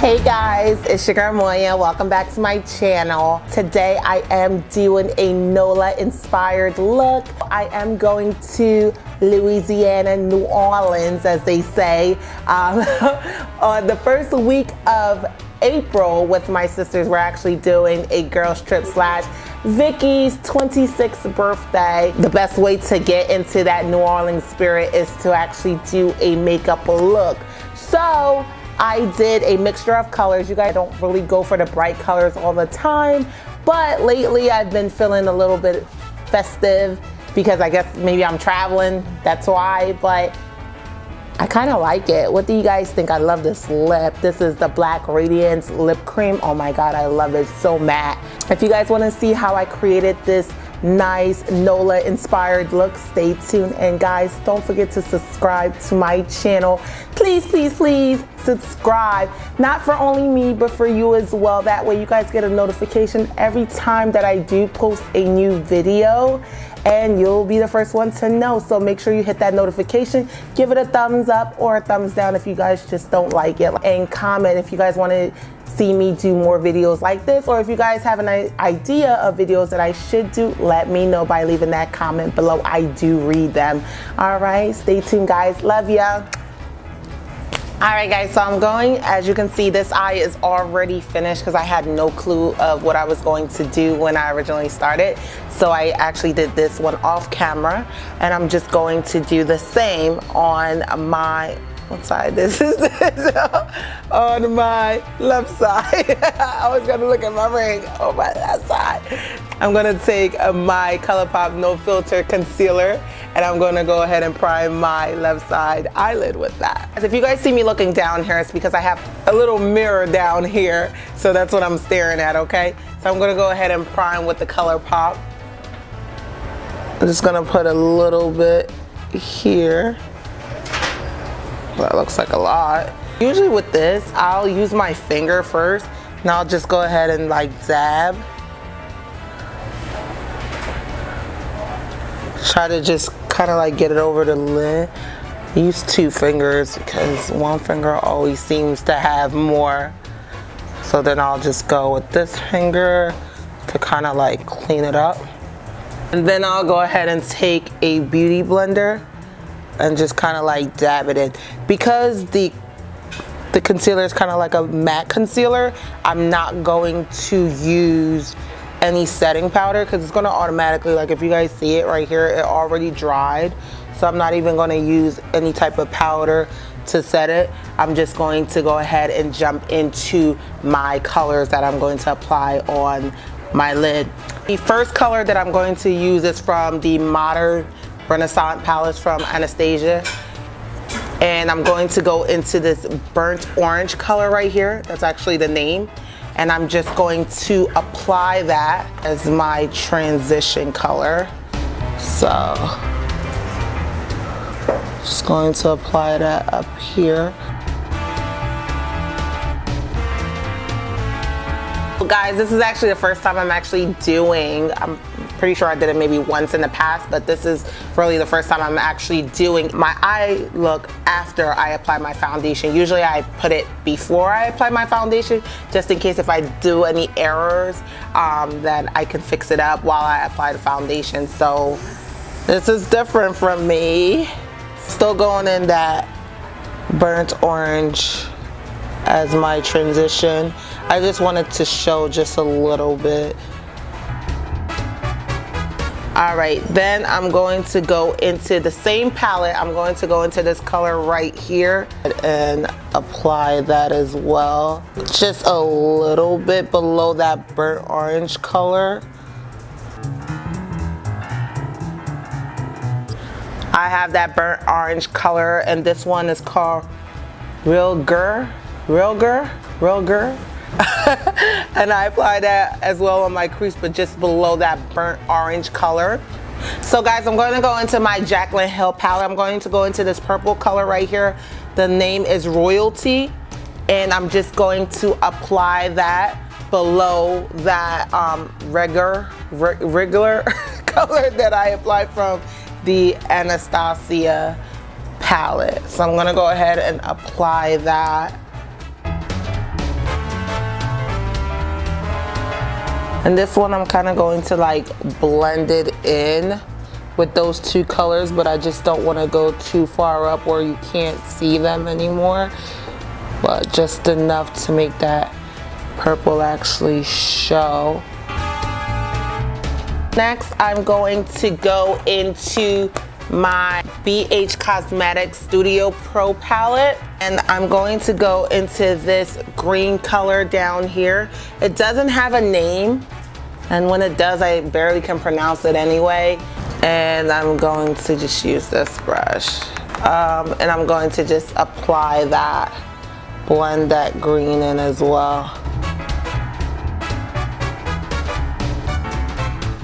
Hey guys, it's your girl Monyia. Welcome back to my channel. Today I am doing a Nola inspired look. I am going to Louisiana, New Orleans, as they say, on the first week of April with my sisters. We're actually doing a girls trip slash Vicky's 26th birthday. The best way to get into that New Orleans spirit is to actually do a makeup look. So I did a mixture of colors. You guys don't really go for the bright colors all the time, but lately I've been feeling a little bit festive because I guess maybe I'm traveling, that's why, but I kind of like it. What do you guys think? I love this lip. This is the Black Radiance lip cream. Oh my God, I love it, so matte. If you guys want to see how I created this nice Nola inspired look, stay tuned. And guys, don't forget to subscribe to my channel. Please, please, please subscribe. Not for only me, but for you as well. That way you guys get a notification every time that I do post a new video, and you'll be the first one to know. So make sure you hit that notification, give it a thumbs up or a thumbs down if you guys just don't like it, and comment if you guys want to see me do more videos like this, or if you guys have an idea of videos that I should do, let me know by leaving that comment below. I do read them. All right, stay tuned guys, love ya. All right guys, so I'm going, as you can see, this eye is already finished because I had no clue of what I was going to do when I originally started. So I actually did this one off camera, and I'm just going to do the same on my, what side this is on my left side. I was gonna look at my ring on my left side. I'm gonna take my ColourPop No Filter concealer, and I'm gonna go ahead and prime my left side eyelid with that. If you guys see me looking down here, it's because I have a little mirror down here, so that's what I'm staring at, okay? So I'm gonna go ahead and prime with the ColourPop. I'm just gonna put a little bit here. That looks like a lot. Usually with this, I'll use my finger first, and I'll just go ahead and like dab. Try to just kind of like get it over the lid. Use two fingers because one finger always seems to have more. So then I'll just go with this finger to kind of like clean it up. And then I'll go ahead and take a beauty blender and just kind of like dab it in. Because the concealer is kind of like a matte concealer, I'm not going to use any setting powder because it's going to automatically, like if you guys see it right here, it already dried. So I'm not even going to use any type of powder to set it. I'm just going to go ahead and jump into my colors that I'm going to apply on my lid. The first color that I'm going to use is from the Modern Renaissance palette from Anastasia, and I'm going to go into this burnt orange color right here. That's actually the name, and I'm just going to apply that as my transition color. So just going to apply that up here. Guys, this is actually the first time I'm actually doing, I'm pretty sure I did it maybe once in the past, but this is really the first time I'm actually doing my eye look after I apply my foundation. Usually I put it before I apply my foundation, just in case if I do any errors, then I can fix it up while I apply the foundation. So this is different from me. Still going in that burnt orange as my transition. I just wanted to show just a little bit. All right, then I'm going to go into the same palette. I'm going to go into this color right here and apply that as well. Just a little bit below that burnt orange color. I have that burnt orange color, and this one is called Real Grwm. And I apply that as well on my crease, but just below that burnt orange color. So guys, I'm going to go into my Jaclyn Hill palette. I'm going to go into this purple color right here. The name is Royalty, and I'm just going to apply that below that regular color that I applied from the Anastasia palette. So I'm gonna go ahead and apply that. And this one I'm kind of going to like blend it in with those two colors, but I just don't want to go too far up where you can't see them anymore, but just enough to make that purple actually show. Next, I'm going to go into my BH Cosmetics Studio Pro palette, and I'm going to go into this green color down here. It doesn't have a name, and when it does, I barely can pronounce it anyway. And I'm going to just use this brush, and I'm going to just apply that, blend that green in as well.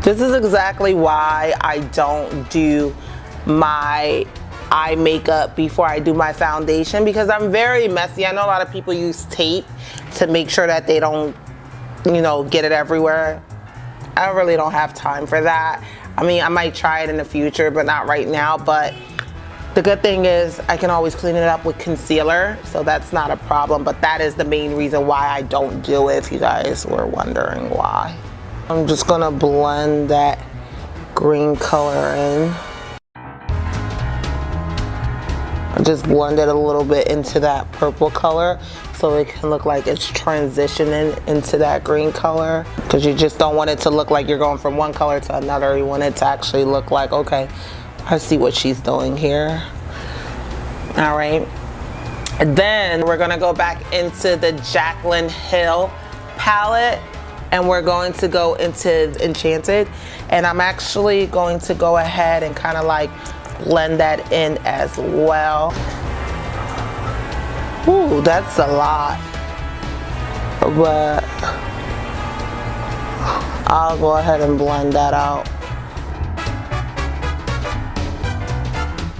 This is exactly why I don't do my eye makeup before I do my foundation, because I'm very messy. I know a lot of people use tape to make sure that they don't, you know, get it everywhere. I really don't have time for that. I mean, I might try it in the future, but not right now. But the good thing is I can always clean it up with concealer, so that's not a problem. But that is the main reason why I don't do it, if you guys were wondering why. I'm just gonna blend that green color in. I just blend it a little bit into that purple color so it can look like it's transitioning into that green color, because you just don't want it to look like you're going from one color to another. You want it to actually look like, okay, I see what she's doing here. All right, and then we're gonna go back into the Jaclyn Hill palette, and we're going to go into Enchanted, and I'm actually going to go ahead and kind of like blend that in as well. Ooh, that's a lot, but I'll go ahead and blend that out.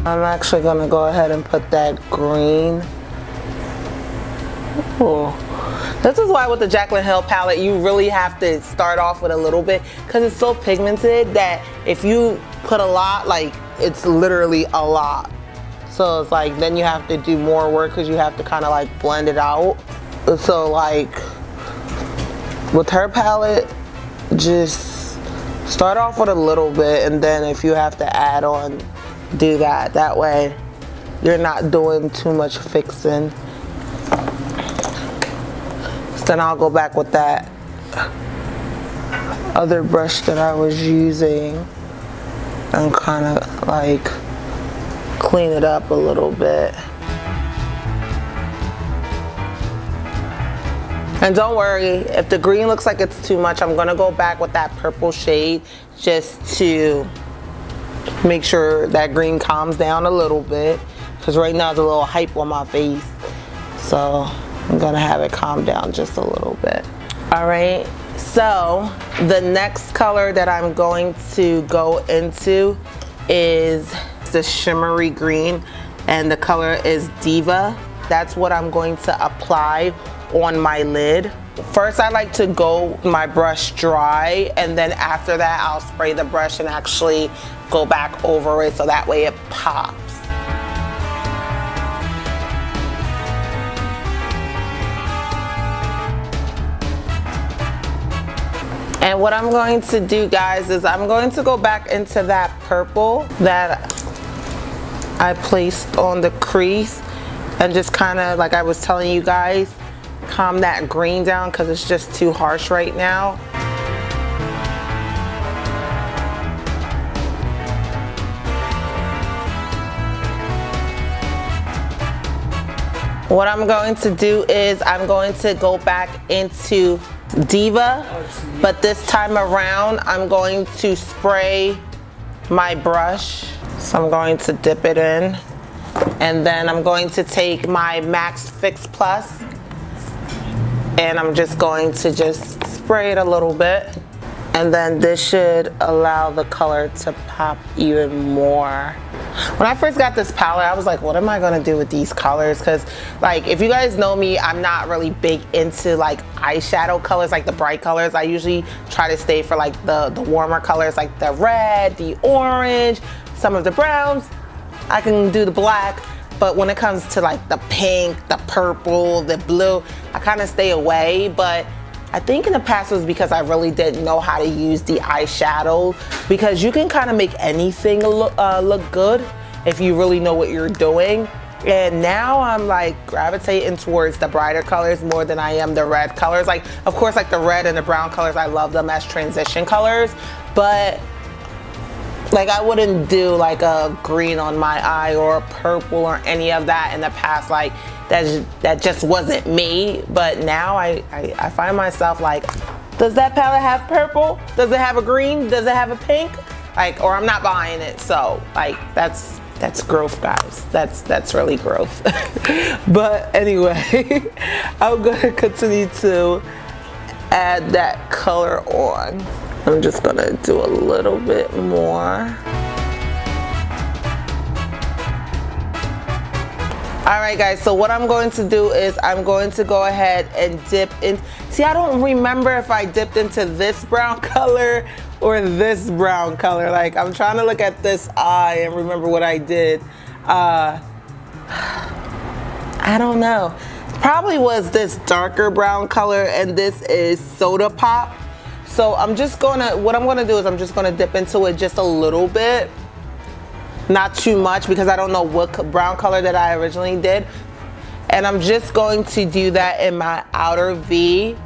I'm actually gonna go ahead and put that green. Ooh. This is why with the Jaclyn Hill palette, you really have to start off with a little bit, because it's so pigmented that if you put a lot, like, it's literally a lot. So it's like, then you have to do more work because you have to kind of like blend it out. So like with her palette, just start off with a little bit, and then if you have to add on, do that. That way you're not doing too much fixing. Then I'll go back with that other brush that I was using and kind of like clean it up a little bit. And don't worry, if the green looks like it's too much, I'm gonna go back with that purple shade just to make sure that green calms down a little bit, because right now it's a little hype on my face. So I'm gonna have it calm down just a little bit. All right, so the next color that I'm going to go into is the shimmery green, and the color is Diva. That's what I'm going to apply on my lid. First, I like to go my brush dry, and then after that, I'll spray the brush and actually go back over it so that way it pops. And what I'm going to do, guys, is I'm going to go back into that purple that I placed on the crease and just kind of, like I was telling you guys, calm that green down because it's just too harsh right now. What I'm going to do is I'm going to go back into Diva, but this time around I'm going to spray my brush. So I'm going to dip it in, and then I'm going to take my Max Fix Plus and I'm just going to just spray it a little bit, and then this should allow the color to pop even more. When I first got this palette, I was like, what am I gonna do with these colors? Because like, if you guys know me, I'm not really big into like eyeshadow colors, like the bright colors. I usually try to stay for like the warmer colors, like the red, the orange, some of the browns. I can do the black, but when it comes to like the pink, the purple, the blue, I kind of stay away. But I think in the past it was because I really didn't know how to use the eyeshadow, because you can kind of make anything look good if you really know what you're doing. And now I'm like gravitating towards the brighter colors more than I am the red colors. Like, of course, like the red and the brown colors, I love them as transition colors, but like I wouldn't do like a green on my eye or a purple or any of that in the past. Like that just wasn't me. But now I find myself like, does that palette have purple? Does it have a green? Does it have a pink? Like, or I'm not buying it. So like that's growth, guys. That's really growth. But anyway, I'm gonna continue to add that color on. I'm just gonna do a little bit more. All right, guys, so what I'm going to do is I'm going to go ahead and dip in. See, I don't remember if I dipped into this brown color or this brown color. Like, I'm trying to look at this eye and remember what I did. I don't know. Probably was this darker brown color, and this is Soda Pop. So what I'm gonna do is I'm just gonna dip into it just a little bit. Not too much, because I don't know what brown color that I originally did. And I'm just going to do that in my outer V.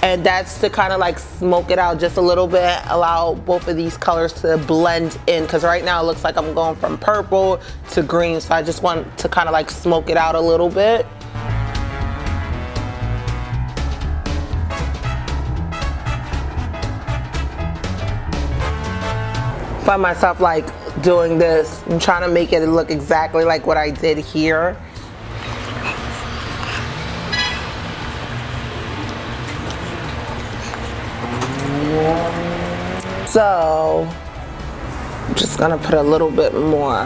And that's to kind of like smoke it out just a little bit, allow both of these colors to blend in. Because right now it looks like I'm going from purple to green. So I just want to kind of like smoke it out a little bit. Find myself like doing this. I'm trying to make it look exactly like what I did here. So I'm just gonna put a little bit more.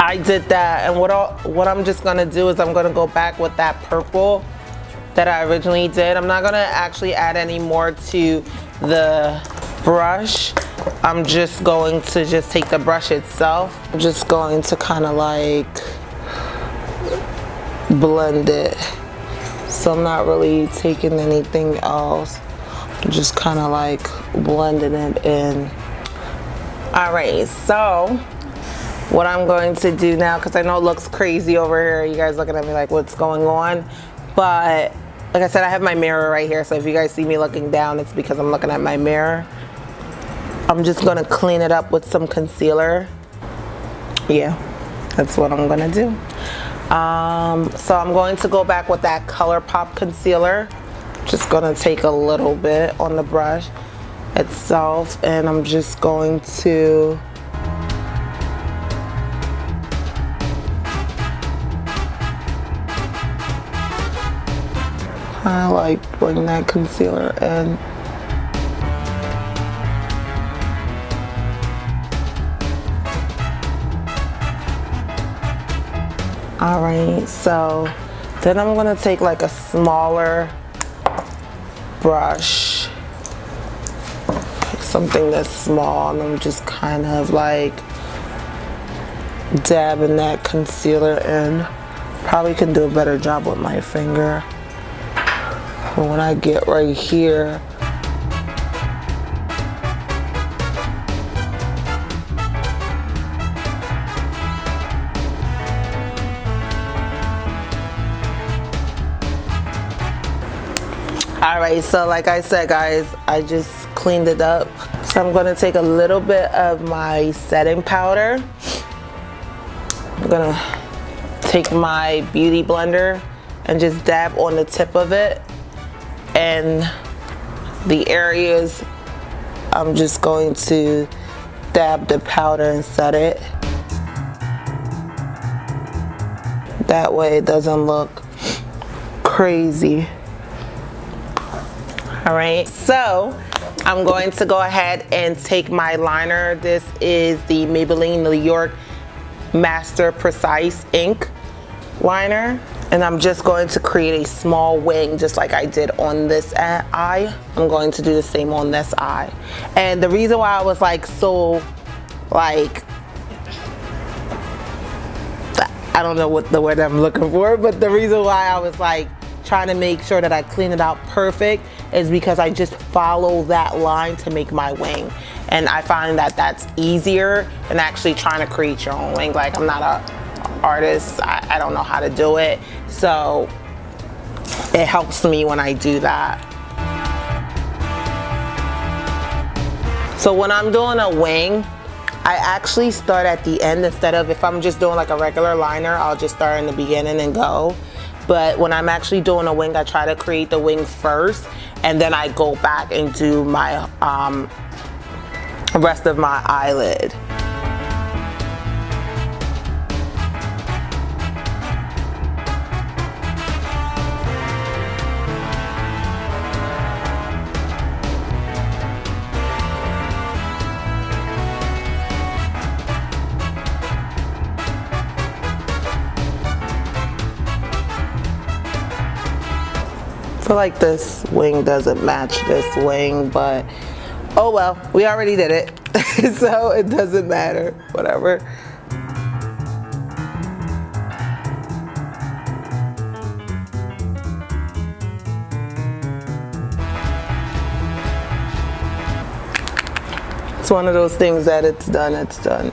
I did that, and what I'm just gonna do is I'm gonna go back with that purple that I originally did. I'm not gonna actually add any more to the brush. I'm just going to just take the brush itself. I'm just going to kind of like blend it. So I'm not really taking anything else. I'm just kind of like blending it in. All right, so what I'm going to do now, because I know it looks crazy over here, you guys looking at me like what's going on, but like I said, I have my mirror right here, so if you guys see me looking down, it's because I'm looking at my mirror. I'm just gonna clean it up with some concealer. Yeah, that's what I'm gonna do. So I'm going to go back with that ColourPop concealer. Just gonna take a little bit on the brush itself, and I'm just going to I like bring that concealer in. All right, so then I'm gonna take like a smaller brush, like something that's small, and I'm just kind of like dabbing that concealer in. Probably can do a better job with my finger. But when I get right here, all right, so like I said, guys, I just cleaned it up. So I'm gonna take a little bit of my setting powder. I'm gonna take my beauty blender and just dab on the tip of it. And the areas, I'm just going to dab the powder and set it. That way it doesn't look crazy. All right, so I'm going to go ahead and take my liner. This is the Maybelline New York Master Precise Ink liner. And I'm just going to create a small wing just like I did on this eye. I'm going to do the same on this eye. And the reason why I was like so like I don't know what the word I'm looking for, but the reason why I was like trying to make sure that I clean it out perfect is because I just follow that line to make my wing. And I find that that's easier than actually trying to create your own wing. Like, I'm not an artist, I don't know how to do it. So it helps me when I do that. So when I'm doing a wing, I actually start at the end instead of, if I'm just doing like a regular liner, I'll just start in the beginning and go. But when I'm actually doing a wing, I try to create the wing first, and then I go back and do my rest of my eyelid. I feel like this wing doesn't match this wing, but oh well, we already did it. So it doesn't matter, whatever. It's one of those things that it's done, it's done.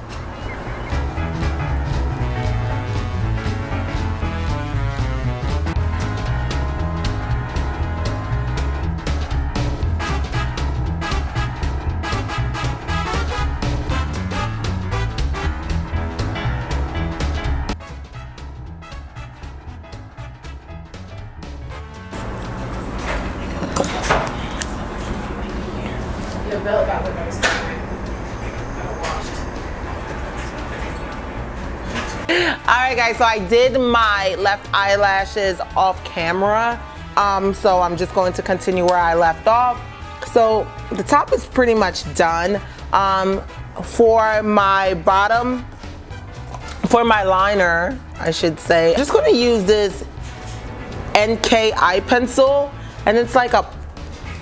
Alright guys, so I did my left eyelashes off camera, so I'm just going to continue where I left off. So the top is pretty much done. For my bottom, for my liner, I should say, I'm just going to use this NK eye pencil, and it's like a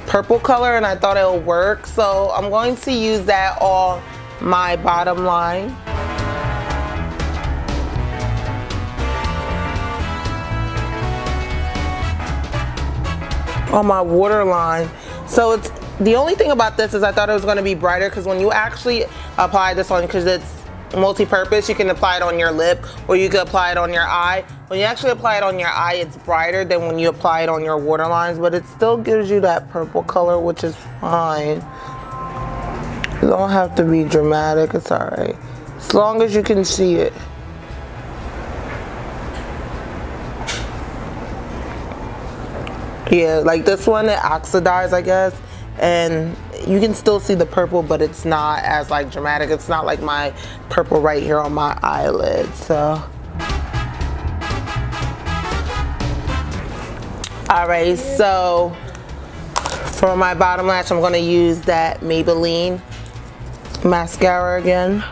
purple color, and I thought it would work, so I'm going to use that on my bottom line. On my waterline. So it's, the only thing about this is I thought it was going to be brighter, because when you actually apply this on, because it's multi-purpose, you can apply it on your lip or you can apply it on your eye. When you actually apply it on your eye, it's brighter than when you apply it on your waterlines, but it still gives you that purple color, which is fine. You don't have to be dramatic, it's alright. As long as you can see it. Yeah, like this one, it oxidized, I guess, and you can still see the purple, but it's not as like dramatic. It's not like my purple right here on my eyelid, so. Alright, so for my bottom lash, I'm gonna use that Maybelline mascara again.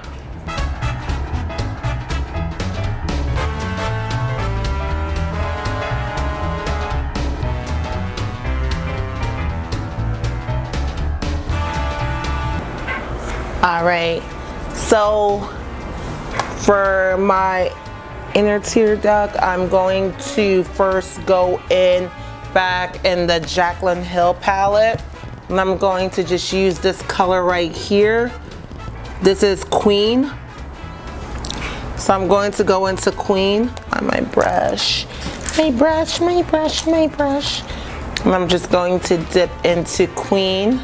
Alright, so for my inner tear duct, I'm going to first go in back in the Jaclyn Hill palette, and I'm going to just use this color right here. This is Queen. So I'm going to go into Queen on my brush. My brush, my brush, my brush. And I'm just going to dip into Queen.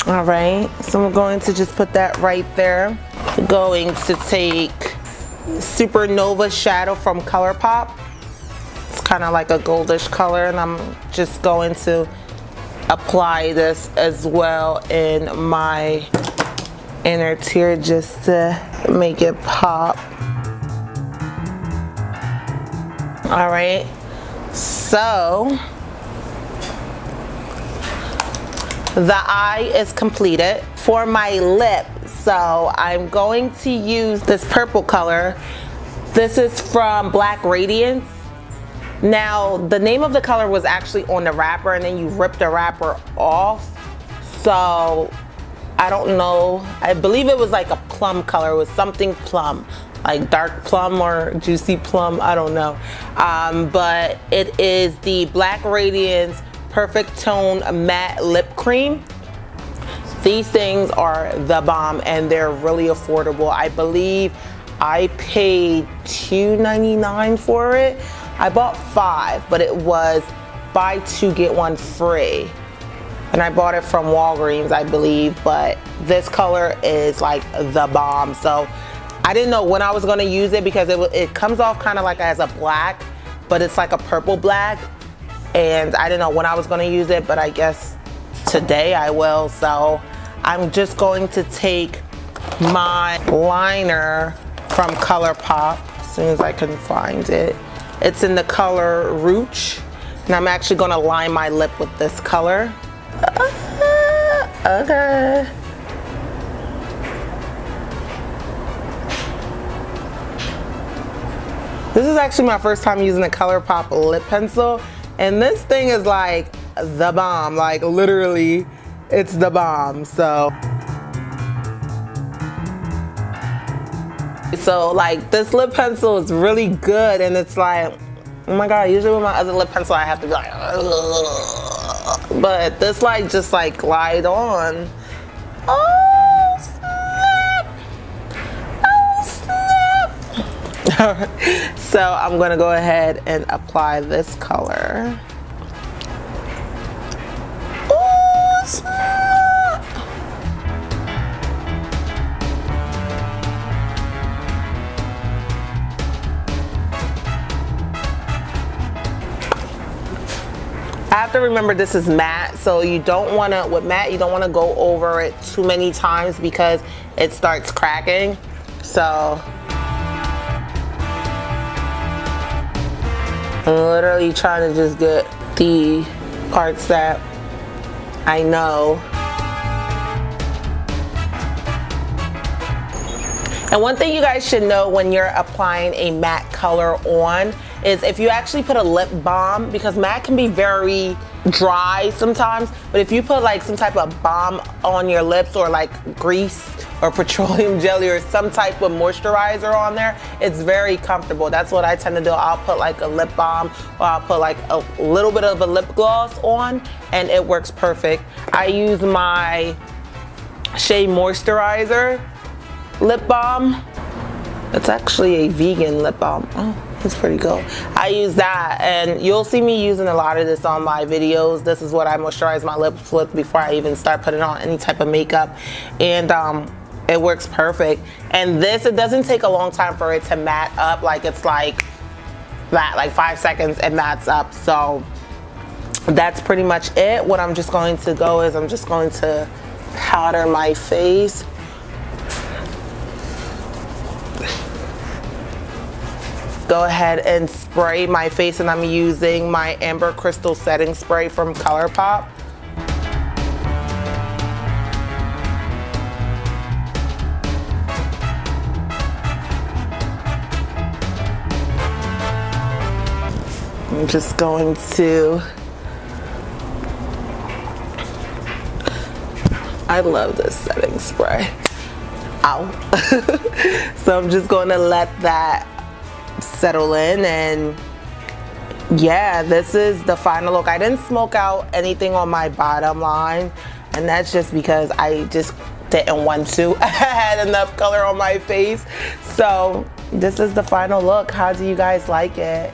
All right, so I'm going to just put that right there. I'm going to take Supernova Shadow from ColourPop. It's kind of like a goldish color, and I'm just going to apply this as well in my inner tear just to make it pop. All right, so the eye is completed. For my lip, so I'm going to use this purple color. This is from Black Radiance. Now, the name of the color was actually on the wrapper, and then you rip the wrapper off. So, I don't know. I believe it was like a plum color. It was something plum, like dark plum or juicy plum, I don't know. But it is the Black Radiance Perfect Tone Matte Lip Cream. These things are the bomb and they're really affordable. I believe I paid $2.99 for it. I bought 5, but it was buy 2 get 1 free. And I bought it from Walgreens, I believe, but this color is like the bomb. So I didn't know when I was gonna use it because it comes off kind of like as a black, but it's like a purple black. And I didn't know when I was gonna use it, but I guess today I will. So I'm just going to take my liner from ColourPop as soon as I can find it. It's in the color Rouge, and I'm actually gonna line my lip with this color. Okay. This is actually my first time using a ColourPop lip pencil, and this thing is like the bomb. Like literally, it's the bomb. So like this lip pencil is really good, and it's like, oh my god, usually with my other lip pencil I have to be like, ugh. But this like just like glide on. Oh snap! Oh snap! Alright, so I'm gonna go ahead and apply this color. Oh snap! I have to remember this is matte, so you don't want to, with matte, you don't want to go over it too many times because it starts cracking. So I'm literally trying to just get the parts that I know. And one thing you guys should know when you're applying a matte color on is if you actually put a lip balm, because matte can be very dry sometimes, but if you put like some type of balm on your lips or like grease or petroleum jelly or some type of moisturizer on there, it's very comfortable. That's what I tend to do. I'll put like a lip balm or I'll put like a little bit of a lip gloss on and it works perfect. I use my Shea Moisturizer lip balm. It's actually a vegan lip balm. Oh, it's pretty cool. I use that, and you'll see me using a lot of this on my videos. This is what I moisturize my lips with before I even start putting on any type of makeup, and it works perfect. And this, it doesn't take a long time for it to matte up. Like it's like that, like 5 seconds it mattes up. So that's pretty much it. What I'm just going to go is I'm just going to powder my face. Go ahead and spray my face, and I'm using my Amber Crystal Setting Spray from ColourPop. I'm just going to, I love this setting spray. Ow. So I'm just going to let that settle in, and yeah, this is the final look. I didn't smoke out anything on my bottom line, and that's just because I just didn't want to. I had enough color on my face. So this is the final look. How do you guys like it?